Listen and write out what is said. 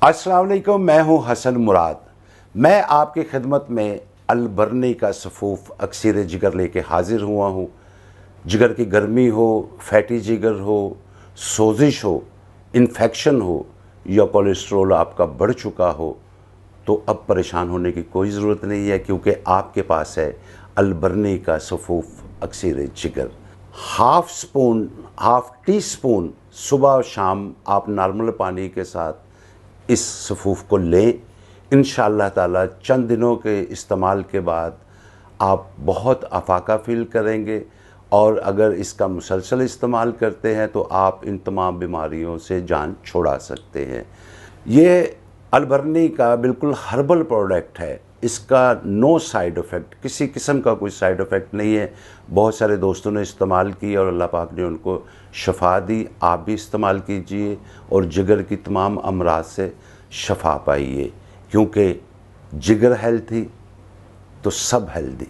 अस्सलाम वालेकुम, मैं हूं हसन मुराद। मैं आपकी खिदमत में अलबरनी का सफ़ूफ अक्सीर जिगर लेके हाजिर हुआ हूं। जिगर की गर्मी हो, फैटी जिगर हो, सोजिश हो, इन्फेक्शन हो या कोलेस्ट्रोल आपका बढ़ चुका हो, तो अब परेशान होने की कोई ज़रूरत नहीं है, क्योंकि आपके पास है अलबरनी का सफ़ूफ अक्सीर जिगर। हाफ टी स्पून सुबह और शाम आप नॉर्मल पानी के साथ इस सफ़ूफ को लें। इंशाअल्लाह ताला चंद दिनों के इस्तेमाल के बाद आप बहुत अफाका फ़ील करेंगे, और अगर इसका मुसलसल इस्तेमाल करते हैं तो आप इन तमाम बीमारियों से जान छुड़ा सकते हैं। ये अलबरनी का बिल्कुल हर्बल प्रोडक्ट है। इसका नो साइड इफ़ेक्ट, किसी किस्म का कोई साइड इफ़ेक्ट नहीं है। बहुत सारे दोस्तों ने इस्तेमाल की और अल्लाह पाक ने उनको शफा दी। आप भी इस्तेमाल कीजिए और जिगर की तमाम अमराज से शफा पाइए, क्योंकि जिगर हेल्थी तो सब हेल्दी।